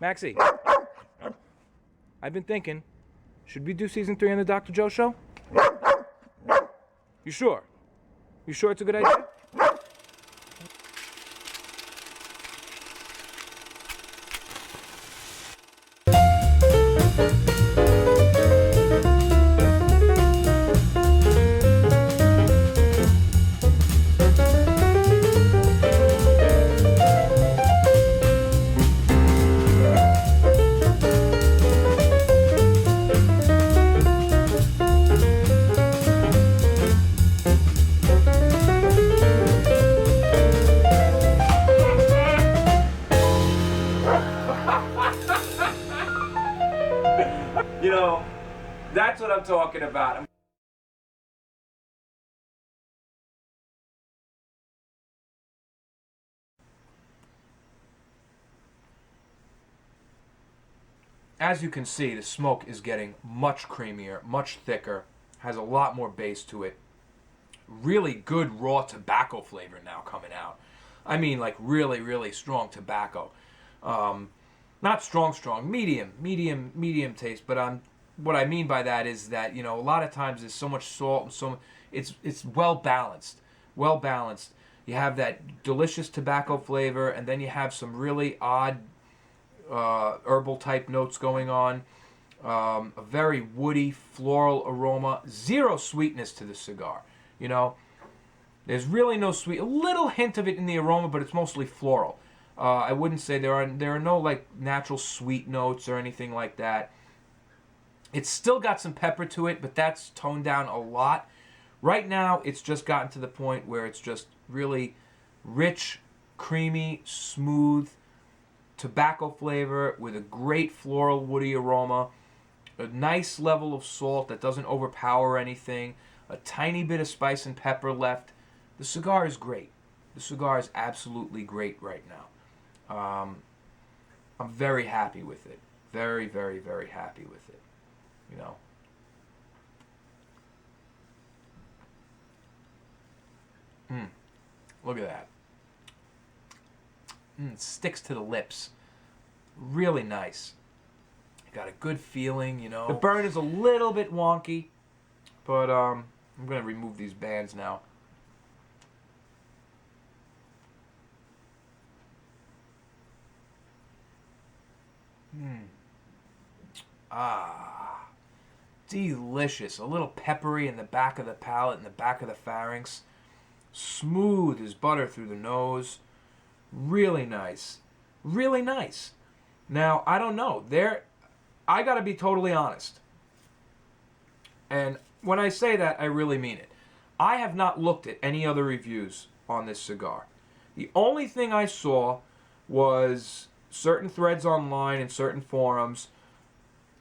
Maxie, I've been thinking, should we do season 3 on the Dr. Joe show? You sure? You sure it's a good idea? You know, that's what I'm talking about. As you can see, the smoke is getting much creamier, much thicker, has a lot more bass to it. Really good raw tobacco flavor now coming out. I mean, like really, really strong tobacco. Not strong, medium taste, but what I mean by that is that, you know, a lot of times there's so much salt and it's well balanced. You have that delicious tobacco flavor, and then you have some really odd herbal type notes going on. A very woody floral aroma, zero sweetness to the cigar. You know, there's really no sweet. A little hint of it in the aroma, but it's mostly floral. I wouldn't say there are no like natural sweet notes or anything like that. It's still got some pepper to it, but that's toned down a lot. Right now, it's just gotten to the point where it's just really rich, creamy, smooth tobacco flavor with a great floral woody aroma, a nice level of salt that doesn't overpower anything, a tiny bit of spice and pepper left. The cigar is great. The cigar is absolutely great right now. I'm very happy with it. Very, very, very happy with it. You know. Look at that. It sticks to the lips. Really nice. Got a good feeling, you know. The burn is a little bit wonky, but I'm going to remove these bands now. Ah, delicious. A little peppery in the back of the palate, in the back of the pharynx. Smooth as butter through the nose. Really nice. Really nice. Now, I don't know. I got to be totally honest. And when I say that, I really mean it. I have not looked at any other reviews on this cigar. The only thing I saw was certain threads online and certain forums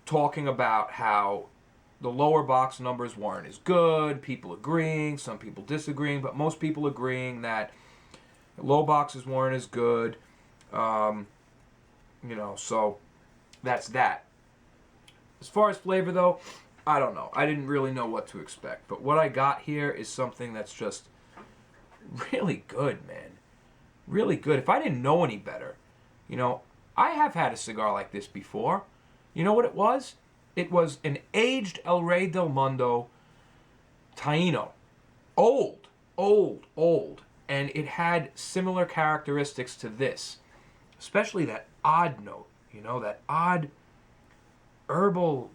talking about how the lower box numbers weren't as good, people agreeing, some people disagreeing, but most people agreeing that low boxes weren't as good. You know, so that's that. As far as flavor, though, I don't know. I didn't really know what to expect. But what I got here is something that's just really good, man. Really good. If I didn't know any better, you know, I have had a cigar like this before. You know what it was? It was an aged El Rey Del Mundo Taino. Old. And it had similar characteristics to this. Especially that odd note. You know, that odd herbal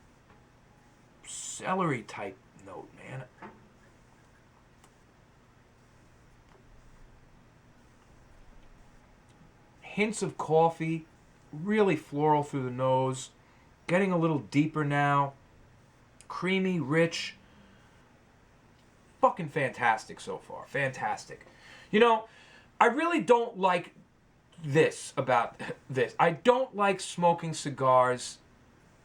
celery type note, man. Hints of coffee, really floral through the nose, getting a little deeper now, creamy, rich, fucking fantastic so far, fantastic. You know, I really don't like this about this. I don't like smoking cigars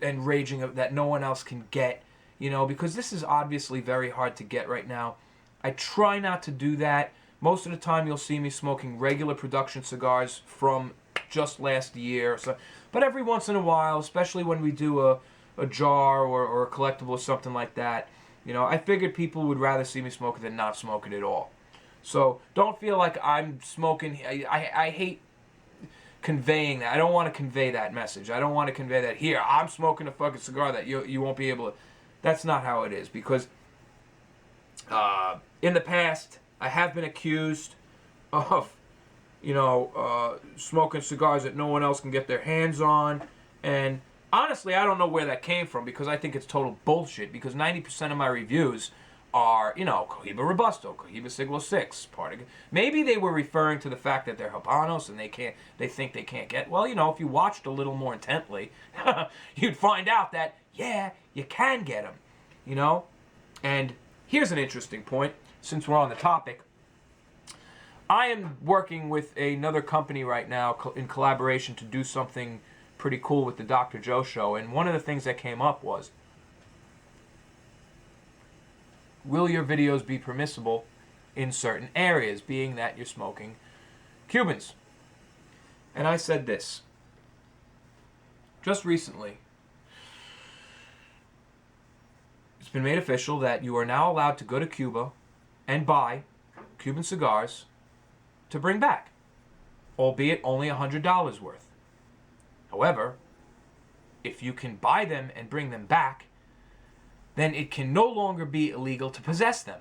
and raging that no one else can get, you know, because this is obviously very hard to get right now. I try not to do that. Most of the time you'll see me smoking regular production cigars from just last year. So, but every once in a while, especially when we do a jar or a collectible or something like that, you know, I figured people would rather see me smoke it than not smoke it at all. So don't feel like I'm smoking. I hate conveying that. I don't want to convey that message. I don't want to convey that, here, I'm smoking a fucking cigar that you won't be able to. That's not how it is, because in the past, I have been accused of, smoking cigars that no one else can get their hands on. And honestly, I don't know where that came from, because I think it's total bullshit, because 90% of my reviews are, Cohiba Robusto, Cohiba Siglo 6. Maybe they were referring to the fact that they're Habanos and they think they can't get. Well, if you watched a little more intently, you'd find out that, yeah, you can get them, And here's an interesting point, since we're on the topic. I am working with another company right now in collaboration to do something pretty cool with the Dr. Joe Show, and one of the things that came up was, will your videos be permissible in certain areas, being that you're smoking Cubans? And I said this. Just recently, it's been made official that you are now allowed to go to Cuba and buy Cuban cigars to bring back, albeit only $100 worth. However, if you can buy them and bring them back, then it can no longer be illegal to possess them.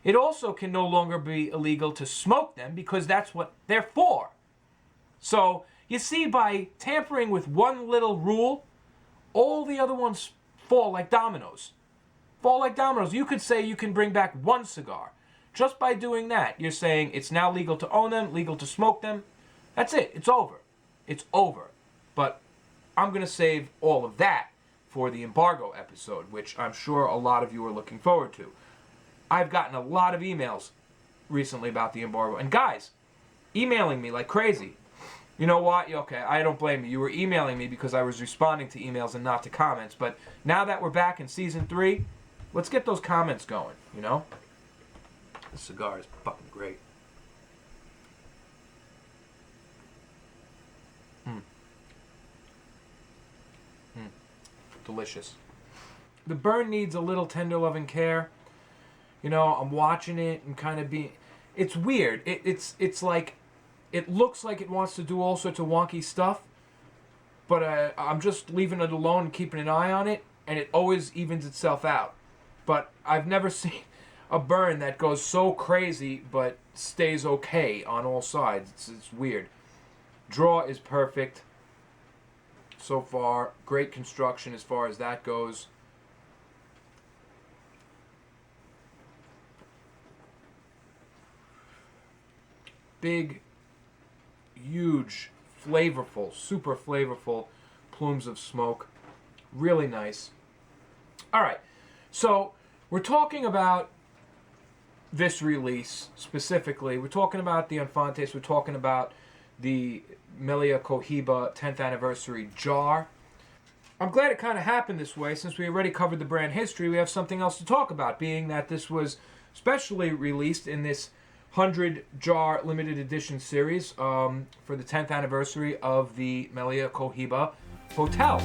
It also can no longer be illegal to smoke them, because that's what they're for. So, you see, by tampering with one little rule, all the other ones fall like dominoes. Fall like dominoes. You could say you can bring back one cigar. Just by doing that, you're saying it's now legal to own them, legal to smoke them. That's it. It's over. It's over. But I'm going to save all of that for the embargo episode, which I'm sure a lot of you are looking forward to. I've gotten a lot of emails recently about the embargo. And guys, emailing me like crazy. You know what? Okay, I don't blame you. You were emailing me because I was responding to emails and not to comments. But now that we're back in Season 3, let's get those comments going, This cigar is fucking great. Delicious. The burn needs a little tender loving care. I'm watching it and kind of being... It's weird. It's like... It looks like it wants to do all sorts of wonky stuff, but I'm just leaving it alone and keeping an eye on it, and it always evens itself out. But I've never seen a burn that goes so crazy but stays okay on all sides. It's weird. Draw is perfect so far. Great construction as far as that goes. Big, huge, flavorful, super flavorful plumes of smoke. Really nice. All right, so we're talking about this release specifically. We're talking about the Infantes. We're talking about the Melia Cohiba 10th anniversary jar. I'm glad it kind of happened this way, since we already covered the brand history. We have something else to talk about, being that this was specially released in this 100 jar limited edition series for the 10th anniversary of the Melia Cohiba Hotel.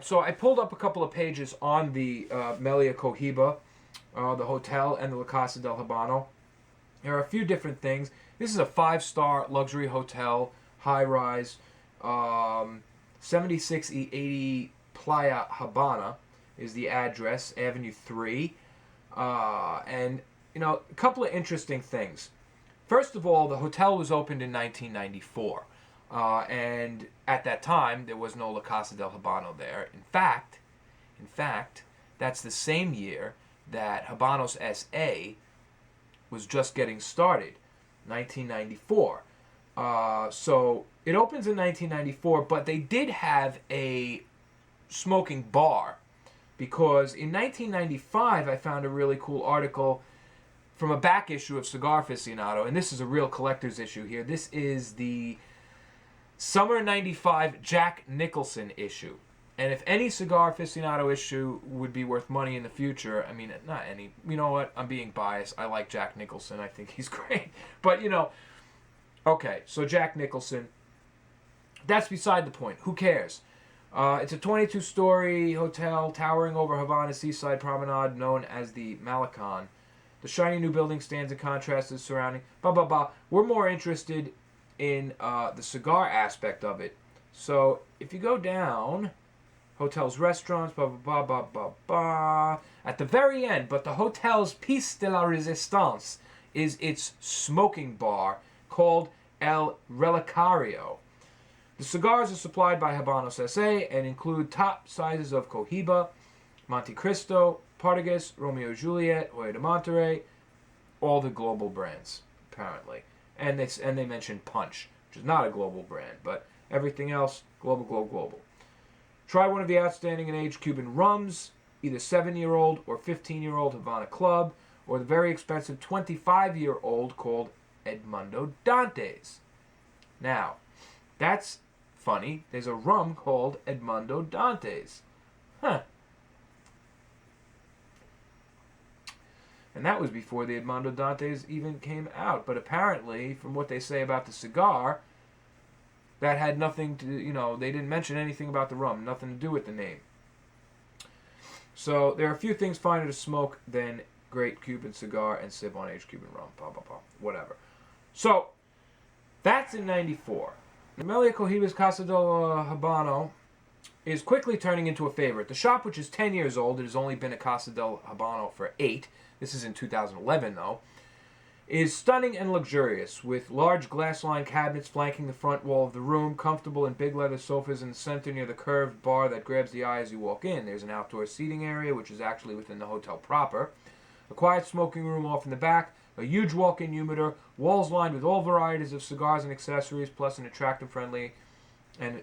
So I pulled up a couple of pages on the Melia Cohiba, the hotel, and the La Casa del Habano. There are a few different things. This is a 5-star luxury hotel, high-rise, 7680 Playa Habana is the address, Avenue 3. And, a couple of interesting things. First of all, the hotel was opened in 1994. And at that time, there was no La Casa del Habano there. In fact, that's the same year that Habanos SA was just getting started, 1994. So it opens in 1994, but they did have a smoking bar, because in 1995 I found a really cool article from a back issue of Cigar Aficionado, and this is a real collector's issue here. This is the Summer 95 Jack Nicholson issue. And if any Cigar Aficionado issue would be worth money in the future, I mean, not any. You know what? I'm being biased. I like Jack Nicholson. I think he's great. But, you know, okay, so Jack Nicholson, that's beside the point. Who cares? It's a 22-story hotel towering over Havana's seaside promenade known as the Malecon. The shiny new building stands in contrast to the surrounding. Blah, blah, blah. We're more interested in the cigar aspect of it. So if you go down, hotels, restaurants, blah, blah, blah, blah, blah, blah. At the very end, but the hotel's piece de la resistance is its smoking bar called El Relicario. The cigars are supplied by Habanos SA and include top sizes of Cohiba, Monte Cristo, Partagas, Romeo Juliet, Hoyo de Monterrey, all the global brands, apparently. And they mentioned Punch, which is not a global brand, but everything else, global. Try one of the outstanding and aged Cuban rums, either 7-year-old or 15-year-old Havana Club, or the very expensive 25-year-old called Edmundo Dantes. Now, that's funny. There's a rum called Edmundo Dantes. Huh. And that was before the Edmundo Dantes even came out. But apparently, from what they say about the cigar, that had nothing to, you know, they didn't mention anything about the rum. Nothing to do with the name. So there are a few things finer to smoke than great Cuban cigar and sip on aged Cuban rum. Blah, blah, blah. Whatever. So, that's in 94. Melia Cohiba's Casa del Habano is quickly turning into a favorite. The shop, which is 10 years old, it has only been a Casa del Habano for 8. This is in 2011, though. Is stunning and luxurious, with large glass-lined cabinets flanking the front wall of the room, comfortable and big leather sofas in the center near the curved bar that grabs the eye as you walk in. There's an outdoor seating area, which is actually within the hotel proper. A quiet smoking room off in the back, a huge walk-in humidor, walls lined with all varieties of cigars and accessories, plus an attentive, friendly, and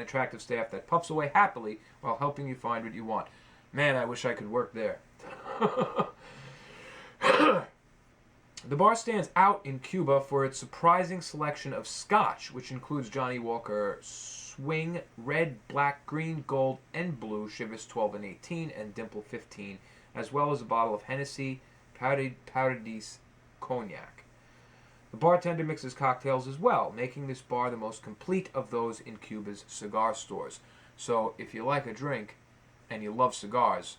attractive staff that puffs away happily while helping you find what you want. Man, I wish I could work there. The bar stands out in Cuba for its surprising selection of scotch, which includes Johnny Walker Swing, Red, Black, Green, Gold, and Blue, Chivas 12 and 18, and Dimple 15, as well as a bottle of Hennessy Paradis Cognac. The bartender mixes cocktails as well, making this bar the most complete of those in Cuba's cigar stores. So if you like a drink and you love cigars,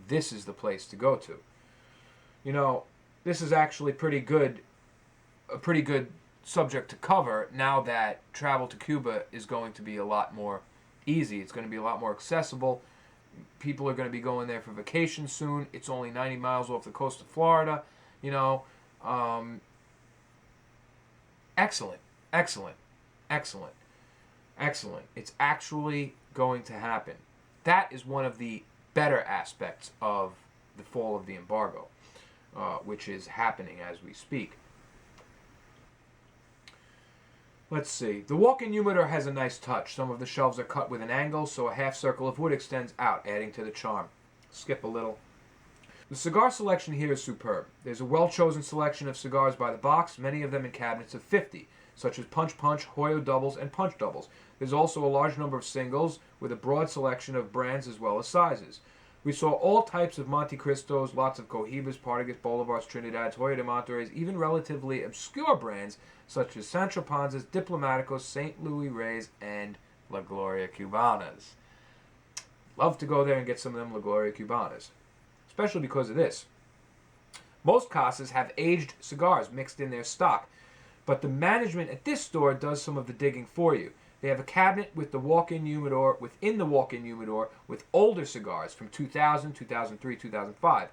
this is the place to go to. You know, this is actually a pretty good subject to cover now that travel to Cuba is going to be a lot more easy. It's going to be a lot more accessible. People are going to be going there for vacation soon. It's only 90 miles off the coast of Florida. You know, excellent. It's actually going to happen. That is one of the better aspects of the fall of the embargo, which is happening as we speak. Let's see. The walk-in humidor has a nice touch. Some of the shelves are cut with an angle, so a half circle of wood extends out, adding to the charm. Skip a little. The cigar selection here is superb. There's a well-chosen selection of cigars by the box, many of them in cabinets of 50, such as Punch, Hoyo doubles, and Punch doubles. There's also a large number of singles, with a broad selection of brands as well as sizes. We saw all types of Monte Cristos, lots of Cohibas, Partagas, Bolivars, Trinidads, Hoyo de Monterreys, even relatively obscure brands such as Sancho Panzas, Diplomáticos, St. Louis Reyes, and La Gloria Cubanas. Love to go there and get some of them La Gloria Cubanas, especially because of this. Most casas have aged cigars mixed in their stock, but the management at this store does some of the digging for you. They have a cabinet with the walk-in humidor, within the walk-in humidor, with older cigars from 2000, 2003, 2005.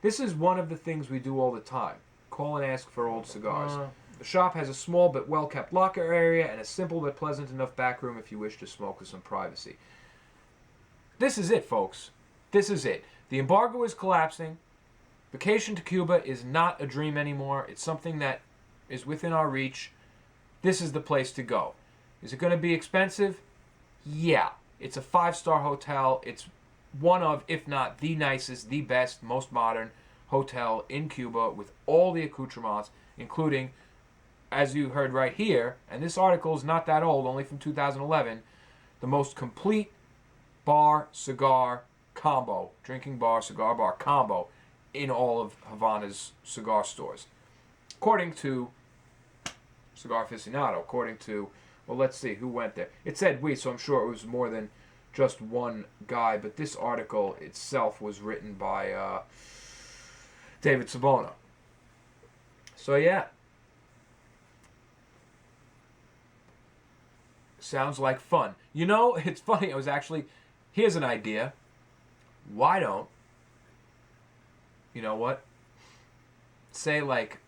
This is one of the things we do all the time. Call and ask for old cigars. The shop has a small but well-kept locker area and a simple but pleasant enough back room if you wish to smoke with some privacy. This is it, folks. This is it. The embargo is collapsing. Vacation to Cuba is not a dream anymore. It's something that is within our reach. This is the place to go. Is it going to be expensive? Yeah. It's a 5-star hotel. It's one of, if not the nicest, the best, most modern hotel in Cuba with all the accoutrements, including, as you heard right here, and this article is not that old, only from 2011, the most complete bar cigar combo, drinking bar cigar bar combo in all of Havana's cigar stores. According to Cigar Aficionado, according to, well, let's see, who went there? It said we, so I'm sure it was more than just one guy, but this article itself was written by David Sabona. So yeah. Sounds like fun. You know, it's funny, here's an idea. Why don't, you know what? Say like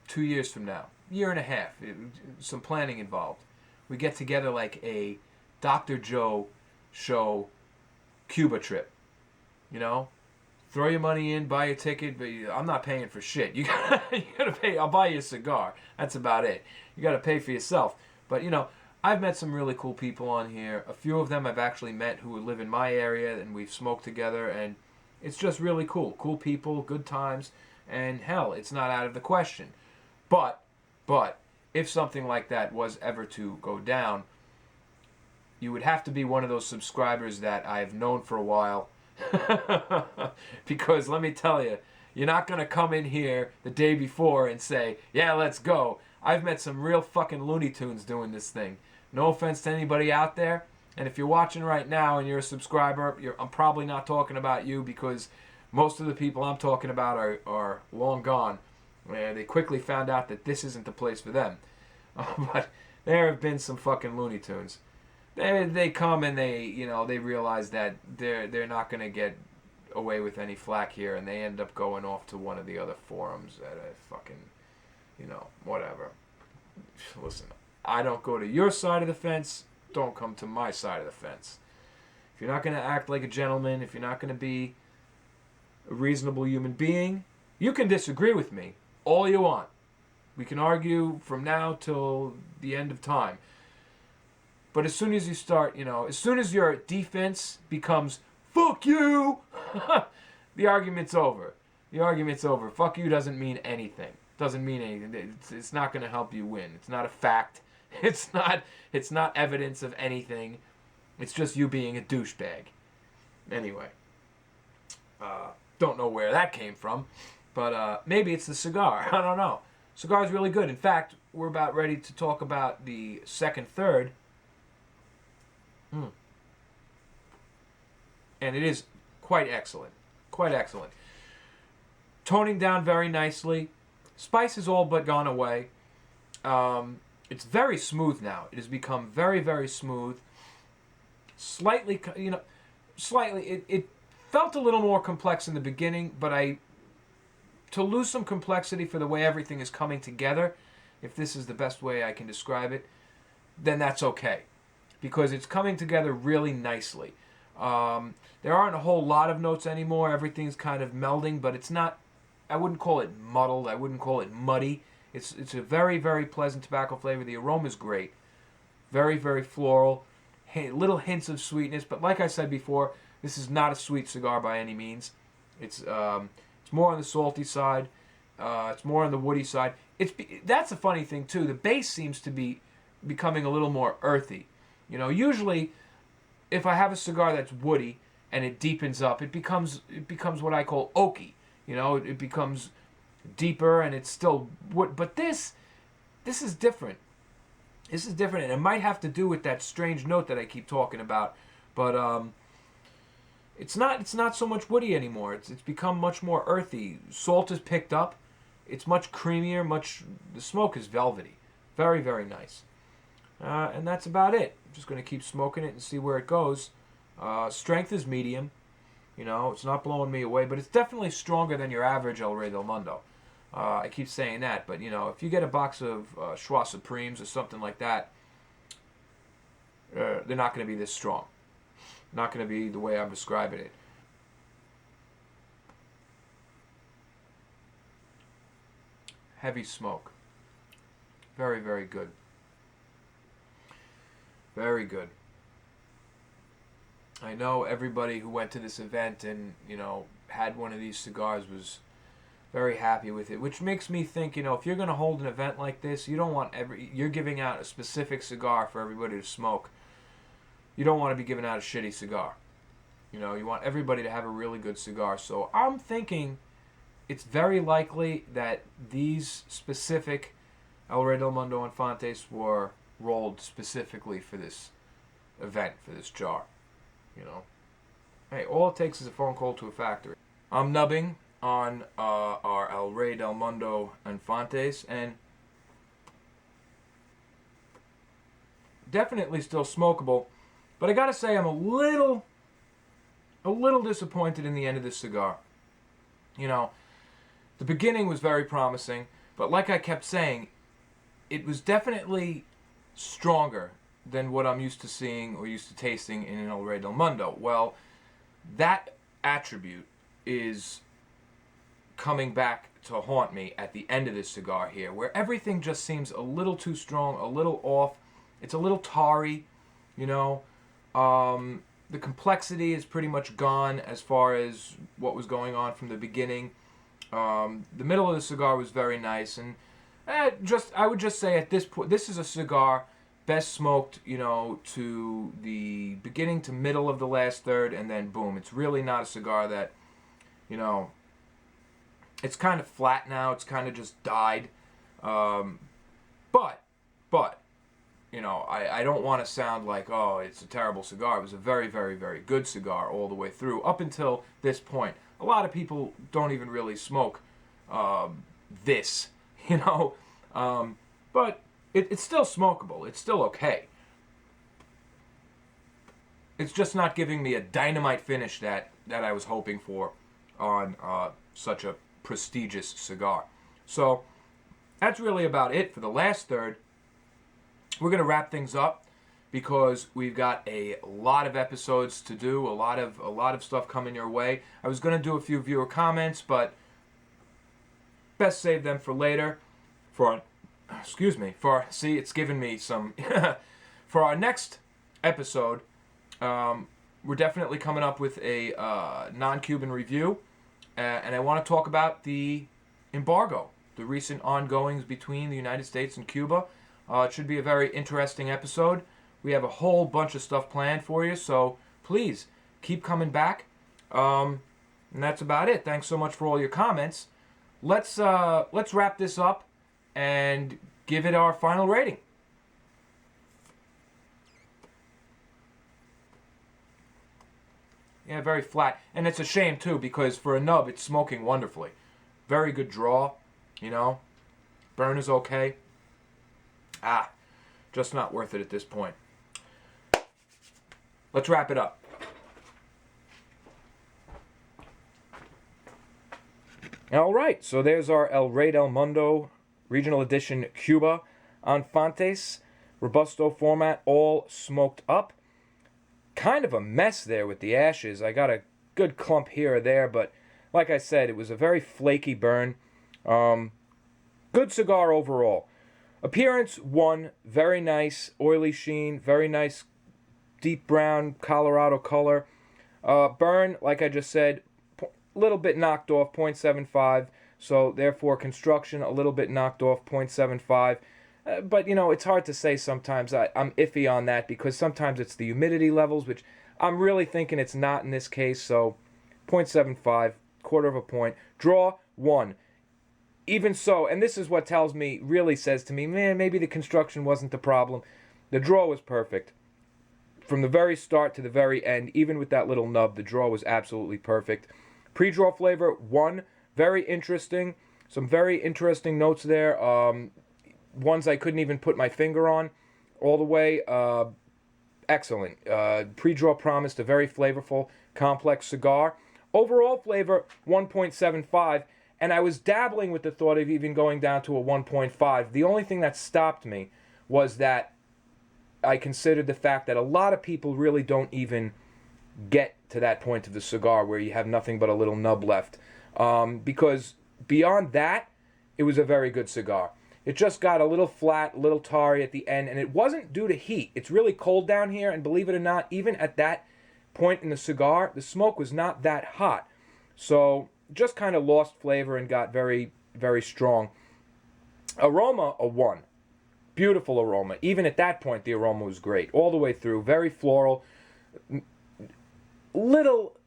2 years from now, year and a half, some planning involved. We get together like a Dr. Joe show Cuba trip. You know? Throw your money in, buy a ticket, but I'm not paying for shit. You gotta pay. I'll buy you a cigar. That's about it. You gotta pay for yourself. But, you know, I've met some really cool people on here. A few of them I've actually met who live in my area, and we've smoked together, and it's just really cool. Cool people, good times, and hell, it's not out of the question. But, if something like that was ever to go down, you would have to be one of those subscribers that I've known for a while. Because let me tell you, you're not going to come in here the day before and say, yeah, let's go. I've met some real fucking Looney Tunes doing this thing. No offense to anybody out there. And if you're watching right now and you're a subscriber, I'm probably not talking about you, because most of the people I'm talking about are long gone. They quickly found out that this isn't the place for them. But there have been some fucking Looney Tunes. They come and they realize that they're not going to get away with any flack here, and they end up going off to one of the other forums at a fucking, whatever. Listen, I don't go to your side of the fence. Don't come to my side of the fence. If you're not going to act like a gentleman, if you're not going to be a reasonable human being, you can disagree with me all you want. We can argue from now till the end of time. But as soon as you start, as soon as your defense becomes, fuck you, the argument's over. The argument's over. Fuck you doesn't mean anything. Doesn't mean anything. It's not going to help you win. It's not a fact. It's not evidence of anything. It's just you being a douchebag. Anyway. Don't know where that came from. But maybe it's the cigar. I don't know. Cigar's really good. In fact, we're about ready to talk about the second third. And it is quite excellent. Quite excellent. Toning down very nicely. Spice has all but gone away. It's very smooth now. It has become very, very smooth. Slightly, it felt a little more complex in the beginning, but to lose some complexity for the way everything is coming together, if this is the best way I can describe it, then that's okay. Because it's coming together really nicely. There aren't a whole lot of notes anymore. Everything's kind of melding, but it's not, I wouldn't call it muddled. I wouldn't call it muddy. It's a very, very pleasant tobacco flavor. The aroma's great. Very, very floral. Little hints of sweetness, but like I said before, this is not a sweet cigar by any means. It's more on the salty side. It's more on the woody side. That's a funny thing too. The base seems to be becoming a little more earthy. Usually, if I have a cigar that's woody and it deepens up, it becomes what I call oaky. It becomes deeper and it's still wood. But this is different. This is different, and it might have to do with that strange note that I keep talking about. But it's not so much woody anymore. It's become much more earthy. Salt is picked up. It's much creamier. The smoke is velvety. Very, very nice. And that's about it. I'm just going to keep smoking it and see where it goes. Strength is medium. It's not blowing me away, but it's definitely stronger than your average El Rey Del Mundo. I keep saying that, but if you get a box of Schwa Supremes or something like that, they're not going to be this strong. Not going to be the way I'm describing it. heavy smoke. Very, very good. Very good. I know everybody who went to this event and, you know, had one of these cigars was very happy with it, which makes me think, you know, if you're going to hold an event like this, you don't want you're giving out a specific cigar for everybody to smoke. You don't want to be giving out a shitty cigar. You know, you want everybody to have a really good cigar. So I'm thinking it's very likely that these specific El Rey Del Mundo Infantes were rolled specifically for this event, for this jar. You know, hey, all it takes is a phone call to a factory. I'm nubbing on our El Rey Del Mundo Infantes, and definitely still smokable, but I gotta say I'm a little disappointed in the end of this cigar. You know, the beginning was very promising, but like I kept saying, it was definitely stronger than what I'm used to seeing or used to tasting in an El Rey Del Mundo. Well, that attribute is coming back to haunt me at the end of this cigar here, where everything just seems a little too strong, a little off. It's a little tarry, you know. The complexity is pretty much gone as far as what was going on from the beginning. The middle of the cigar was very nice, and I would just say at this point, this is a cigar best smoked, you know, to the beginning to middle of the last third, and then boom. It's really not a cigar that, you know, it's kind of flat now. It's kind of just died. But, you know, I don't want to sound like, oh, it's a terrible cigar. It was a very, very, very good cigar all the way through, up until this point. A lot of people don't even really smoke this, you know. But it's still smokable. It's still okay. It's just not giving me a dynamite finish that I was hoping for on such a prestigious cigar. So that's really about it for the last third. We're going to wrap things up because we've got a lot of episodes to do, a lot of stuff coming your way. I was going to do a few viewer comments, but best save them for later. See, it's given me some. For our next episode, we're definitely coming up with a non-Cuban review, and I want to talk about the embargo, the recent ongoings between the United States and Cuba. It should be a very interesting episode. We have a whole bunch of stuff planned for you, so please keep coming back. And that's about it. Thanks so much for all your comments. Let's wrap this up and give it our final rating. Yeah, very flat. And it's a shame, too, because for a nub, it's smoking wonderfully. Very good draw, you know. Burn is okay. Just not worth it at this point. Let's wrap it up. All right, so there's our El Rey Del Mundo Regional Edition Cuba Infantes, Robusto format, all smoked up. Kind of a mess there with the ashes. I got a good clump here or there, but like I said, it was a very flaky burn. Good cigar overall. Appearance 1, very nice, oily sheen, very nice deep brown Colorado color. Burn, like I just said, a little bit knocked off, 0.75. So therefore construction a little bit knocked off, 0.75. But you know, it's hard to say sometimes. I'm iffy on that because sometimes it's the humidity levels, which I'm really thinking it's not in this case. So 0.75, quarter of a point. Draw 1. Even so, and this is what tells me, really says to me, man, maybe the construction wasn't the problem. The draw was perfect. From the very start to the very end, even with that little nub, the draw was absolutely perfect. Pre-draw flavor 1, very interesting. Some very interesting notes there. Ones I couldn't even put my finger on all the way. Excellent. Pre-draw promised a very flavorful, complex cigar. Overall flavor 1.75. And I was dabbling with the thought of even going down to a 1.5. The only thing that stopped me was that I considered the fact that a lot of people really don't even get to that point of the cigar where you have nothing but a little nub left. Because beyond that, it was a very good cigar. It just got a little flat, a little tarry at the end, and it wasn't due to heat. It's really cold down here, and believe it or not, even at that point in the cigar, the smoke was not that hot. So just kind of lost flavor and got very, very strong. Aroma, a 1. Beautiful aroma. Even at that point, the aroma was great. All the way through. Very floral. Little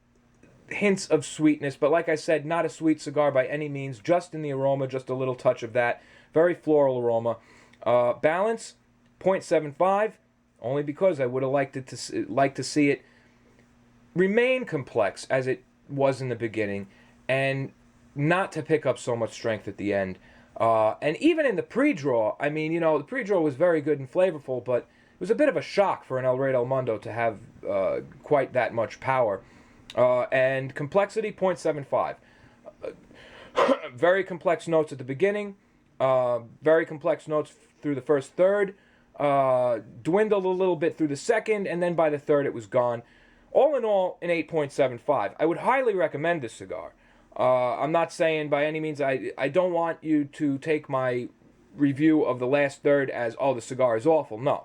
hints of sweetness, but like I said, not a sweet cigar by any means. Just in the aroma, just a little touch of that. Very floral aroma. Balance, 0.75. Only because I would have liked to see it remain complex as it was in the beginning, and not to pick up so much strength at the end. And even in the pre-draw, I mean, you know, the pre-draw was very good and flavorful, but it was a bit of a shock for an El Rey Del Mundo to have quite that much power. And complexity, 0.75. Very complex notes at the beginning, very complex notes through the first third, dwindled a little bit through the second, and then by the third it was gone. All in all, an 8.75. I would highly recommend this cigar. I'm not saying by any means, I don't want you to take my review of the last third as, oh, the cigar is awful. No.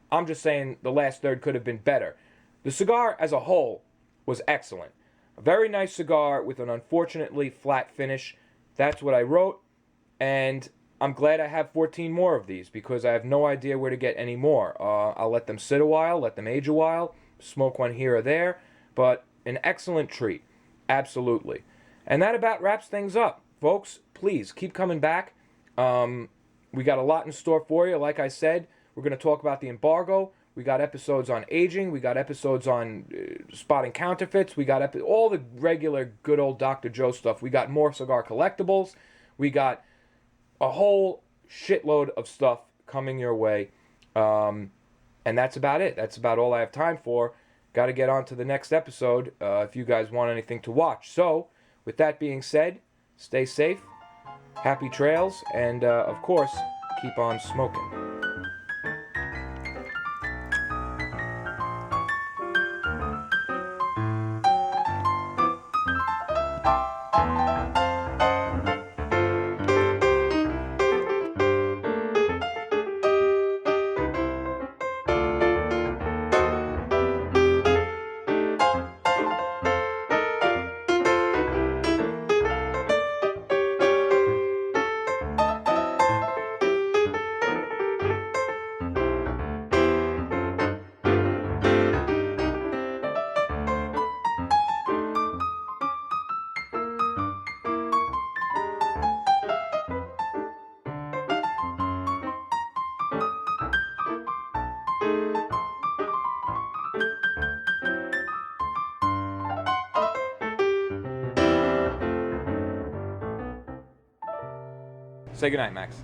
I'm just saying the last third could have been better. The cigar as a whole was excellent. A very nice cigar with an unfortunately flat finish. That's what I wrote. And I'm glad I have 14 more of these because I have no idea where to get any more. I'll let them sit a while, let them age a while, smoke one here or there. But an excellent treat. Absolutely. And that about wraps things up. Folks, please keep coming back. We got a lot in store for you. Like I said, we're going to talk about the embargo. We got episodes on aging. We got episodes on spotting counterfeits. We got all the regular good old Dr. Joe stuff. We got more cigar collectibles. We got a whole shitload of stuff coming your way. And that's about it. That's about all I have time for. Got to get on to the next episode if you guys want anything to watch. So, with that being said, stay safe, happy trails, and of course, keep on smoking. Say goodnight, Max.